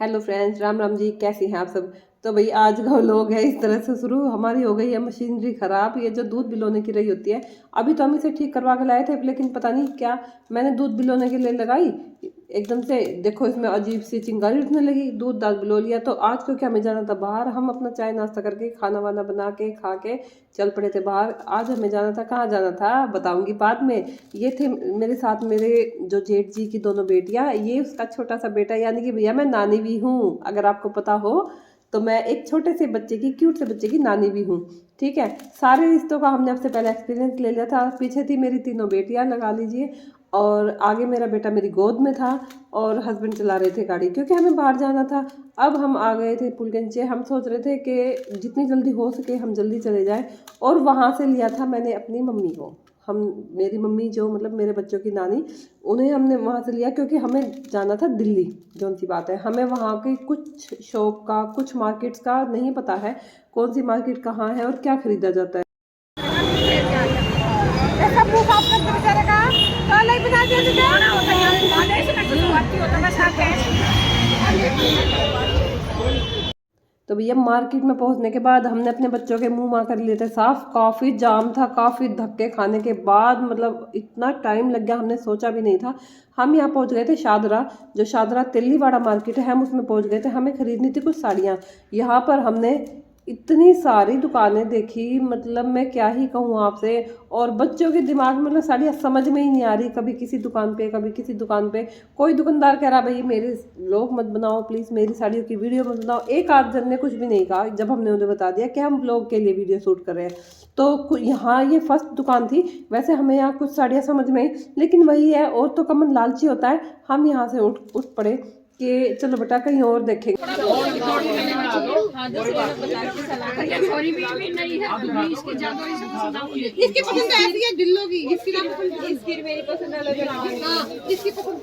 Hello friends, Ram Ram ji. कैसे हैं आप सब। तो भाई आज का व्लॉग है इस तरह से शुरू। हमारी हो गई है मशीनरी खराब, ये जो दूध बिलोने की रही होती है। अभी तो हम इसे ठीक करवा के लाए थे, लेकिन पता नहीं क्या मैंने दूध बिलोने के लिए लगाई, एकदम से देखो इसमें अजीब सी चिंगारी उठने लगी। दूध दाल बिलो लिया। तो आज क्योंकि हमें जाना था बाहर, हम अपना चाय नाश्ता करके खाना वाना बना के खा के चल पड़े थे बाहर। आज हमें जाना था, कहाँ जाना था बताऊंगी बाद में। ये थे मेरे साथ मेरे जो जेठ जी की दोनों बेटियां, ये उसका छोटा सा बेटा, यानी कि भैया मैं नानी भी हूँ, अगर आपको पता हो। तो मैं एक छोटे से बच्चे की, क्यूट से बच्चे की नानी भी हूँ। ठीक है, सारे रिश्तों का हमने अब से पहले एक्सपीरियंस ले लिया था। पीछे थी मेरी तीनों बेटियां लगा लीजिए, और आगे मेरा बेटा मेरी गोद में था, और हस्बैंड चला रहे थे गाड़ी, क्योंकि हमें बाहर जाना था। अब हम आ गए थे पुलगंज से। हम सोच रहे थे कि जितनी जल्दी हो सके हम जल्दी चले जाएं। और वहाँ से लिया था मैंने अपनी मम्मी को। हम, मेरी मम्मी जो मतलब मेरे बच्चों की नानी, उन्हें हमने वहाँ से लिया क्योंकि हमें जाना था दिल्ली। जौन सी बात है, हमें वहाँ की कुछ शॉप का, कुछ मार्केट्स का नहीं पता है, कौन सी मार्केट कहाँ है और क्या खरीदा जाता है। तो भैया मार्केट में पहुंचने के बाद हमने अपने बच्चों के मुंह मार कर लिए थे साफ। काफ़ी जाम था, काफ़ी धक्के खाने के बाद मतलब इतना टाइम लग गया, हमने सोचा भी नहीं था। हम यहाँ पहुंच गए थे शादरा, जो शादरा तेलीवाड़ा मार्केट है, हम उसमें पहुंच गए थे। हमें खरीदनी थी कुछ साड़ियाँ। यहाँ पर हमने इतनी सारी दुकानें देखी, मतलब मैं क्या ही कहूँ आपसे। और बच्चों के दिमाग में मतलब साड़ियाँ समझ में ही नहीं आ रही, कभी किसी दुकान पे कभी किसी दुकान पे। कोई दुकानदार कह रहा भाई मेरे लोग मत बनाओ प्लीज़, मेरी साड़ियों की वीडियो मत बनाओ। एक आध जन ने कुछ भी नहीं कहा जब हमने उन्हें बता दिया कि हम ब्लॉग के लिए वीडियो शूट कर रहे हैं। तो यहाँ ये फर्स्ट दुकान थी। वैसे हमें यहाँ कुछ साड़ियाँ समझ में आई, लेकिन वही है, और तो का मन लालची होता है। हम यहाँ से उठ पड़े कि चलो बेटा कहीं और देखेंगे। इसकी पसंद ऐसी है दिल्लो की, इसकी ना पसंद, इसकी मेरी पसंद अलग है। हाँ, इसकी पसंद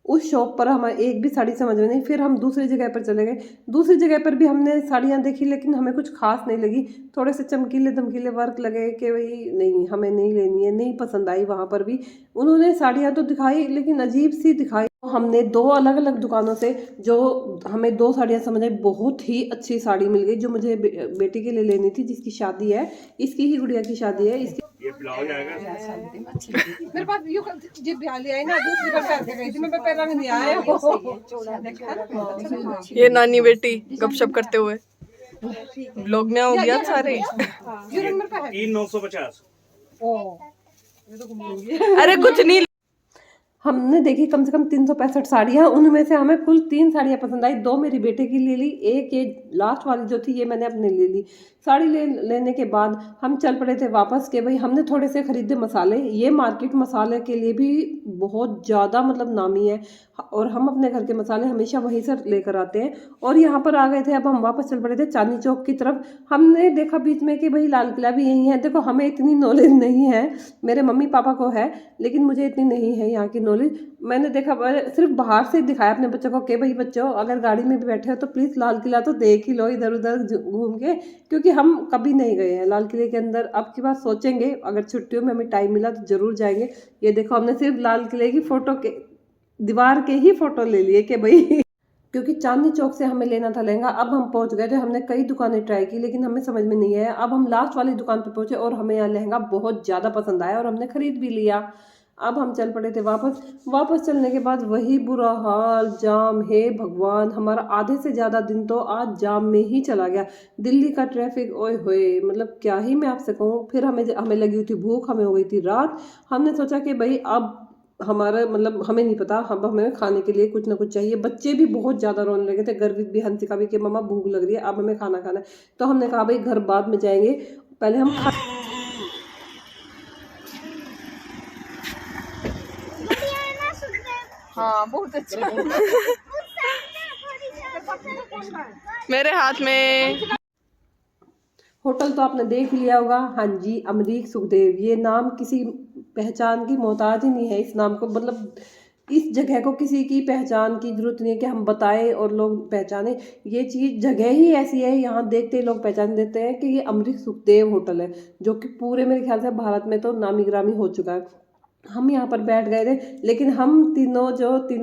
उस शॉप पर हमें एक भी साड़ी समझ में नहीं। फिर हम दूसरी जगह पर चले गए। दूसरी जगह पर भी हमने साड़ियाँ देखी, लेकिन हमें कुछ खास नहीं लगी। थोड़े से चमकीले धमकीले वर्क लगे कि भाई नहीं, हमें नहीं लेनी है, नहीं पसंद आई। वहाँ पर भी उन्होंने साड़ियाँ तो दिखाई, लेकिन अजीब सी दिखाई। हमने दो अलग अलग दुकानों से, जो हमें दो साड़ियाँ समझ आई, बहुत ही अच्छी साड़ी मिल गई जो मुझे बेटी के लिए लेनी थी, जिसकी शादी है, इसकी ही गुड़िया की शादी है। इसकी ये ब्लाउज आएगा। मेरे पास यू जिप बिहाली आई ना, दूसरी बार पहन के गई थी मैं, पैर रंग नहीं आया। ये नानी बेटी गपशप करते हुए ब्लॉग में हो गया सारे। ये रंग मेरे पे है। 3,950। ओ, ये तो घूम लूंगी। अरे कुछ नहीं, हमने देखी कम से कम 365 साड़ियाँ। उनमें से हमें कुल 3 साड़ियाँ पसंद आई। 2 मेरी बेटे की ले ली, एक ये लास्ट वाली जो थी ये मैंने अपने ले ली। साड़ी लेने के बाद हम चल पड़े थे वापस के भाई हमने थोड़े से खरीदे मसाले। ये मार्केट मसाले के लिए भी बहुत ज़्यादा मतलब नामी है, और हम अपने घर के मसाले हमेशा वहीं से लेकर आते हैं। और यहाँ पर आ गए थे। अब हम वापस चल पड़े थे चांदनी चौक की तरफ। हमने देखा बीच में कि भाई लाल किला भी यही है। देखो हमें इतनी नॉलेज नहीं है, मेरे मम्मी पापा को है, लेकिन मुझे इतनी नहीं है यहाँ की नॉलेज। मैंने देखा, सिर्फ बाहर से दिखाया अपने बच्चों को कि भाई बच्चों अगर गाड़ी में भी बैठे हो तो प्लीज़ लाल किला तो देख ही लो इधर उधर घूम के, क्योंकि हम कभी नहीं गए हैं लाल किले के अंदर। अब की बार सोचेंगे, अगर छुट्टियों में हमें टाइम मिला तो जरूर जाएंगे। ये देखो हमने सिर्फ लाल किले की फोटो के, दीवार के ही फोटो ले लिए कि भाई क्योंकि चांदनी चौक से हमें लेना था लहंगा। अब हम पहुंच गए थे, हमने कई दुकानें ट्राई की लेकिन हमें समझ में नहीं आया। अब हम लास्ट वाली दुकान पर पहुंचे और हमें यहाँ लहंगा बहुत ज़्यादा पसंद आया और हमने खरीद भी लिया। अब हम चल पड़े थे वापस चलने के बाद वही बुरा हाल, जाम। हे भगवान, हमारा आधे से ज़्यादा दिन तो आज जाम में ही चला गया। दिल्ली का ट्रैफिक, ओए होए, मतलब क्या ही मैं आपसे कहूँ। फिर हमें लगी हुई थी भूख, हमें हो गई थी रात। हमने सोचा कि भाई अब हमारा मतलब हमें नहीं पता, हम हमें खाने के लिए कुछ ना कुछ चाहिए। बच्चे भी बहुत ज़्यादा रोने लगे थे, गर्वित भी, हंसिका भी, कि मम्मा भूख लग रही है, अब हमें खाना खाना है। तो हमने कहा भाई घर बाद में जाएंगे, पहले हम हाँ बहुत अच्छा। मेरे हाथ में होटल तो आपने देख लिया होगा। हाँ जी, अमरीक सुखदेव। ये नाम किसी पहचान की मोहताज ही नहीं है। इस नाम को मतलब इस जगह को किसी की पहचान की जरूरत नहीं है कि हम बताएं और लोग पहचाने। ये चीज़ जगह ही ऐसी है, यहाँ देखते ही लोग पहचान देते हैं कि ये अमरीक सुखदेव होटल है, जो कि पूरे मेरे ख्याल से भारत में तो नामी गिरामी हो चुका है। हम यहाँ पर बैठ गए थे, लेकिन हम तीनों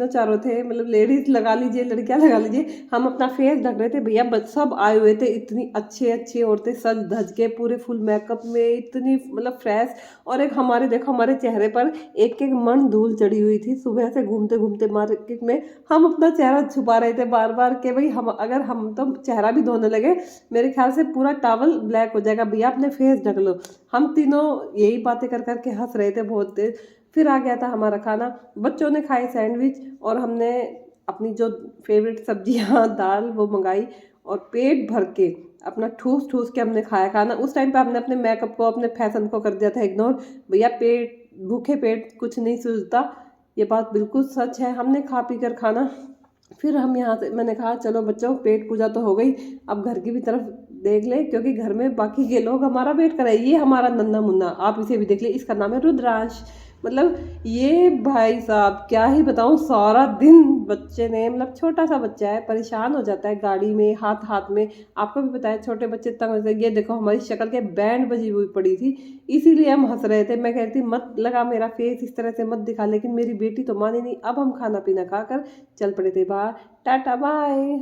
चारों थे, मतलब लेडीज लगा लीजिए, लड़कियां लगा लीजिए, हम अपना फेस ढक रहे थे। भैया सब आए हुए थे, इतनी अच्छी अच्छी औरतें सज धज के पूरे फुल मेकअप में, इतनी मतलब फ्रेश। और एक हमारे देखो हमारे चेहरे पर एक एक मन धूल चढ़ी हुई थी। सुबह से घूमते घूमते मार्केट में हम अपना चेहरा छुपा रहे थे बार बार के भाई हम अगर हम तो चेहरा भी धोने लगे मेरे ख्याल से पूरा टॉवल ब्लैक हो जाएगा, भैया अपने फेस ढक लो। हम तीनों यही बातें कर करके हंस रहे थे बहुत तेज। फिर आ गया था हमारा खाना, बच्चों ने खाए सैंडविच और हमने अपनी जो फेवरेट सब्जियां दाल वो मंगाई और पेट भर के अपना ठूस ठूस के हमने खाया खाना। उस टाइम पे हमने अपने मेकअप को अपने फैशन को कर दिया था इग्नोर। भैया पेट भूखे पेट कुछ नहीं सूझता, ये बात बिल्कुल सच है। हमने खा पी कर खाना, फिर हम यहाँ से मैंने कहा चलो बच्चों पेट पूजा तो हो गई, अब घर की भी तरफ देख ले क्योंकि घर में बाकी के लोग हमारा वेट कर रहे हैं। ये हमारा नन्ना मुन्ना, आप इसे भी देख ले, इसका नाम है रुद्रांश। मतलब ये भाई साहब क्या ही बताऊँ, सारा दिन बच्चे ने मतलब छोटा सा बच्चा है परेशान हो जाता है गाड़ी में हाथ हाथ में, आपको भी पता है छोटे बच्चे तंग हो जाते हैं। ये देखो हमारी शक्ल के बैंड बजी हुई पड़ी थी, इसीलिए हम हंस रहे थे। मैं कहती मत लगा मेरा फेस इस तरह से मत दिखा, लेकिन मेरी बेटी तो मानी नहीं। अब हम खाना पीना खाकर चल पड़े थे बाहर। Tata bye.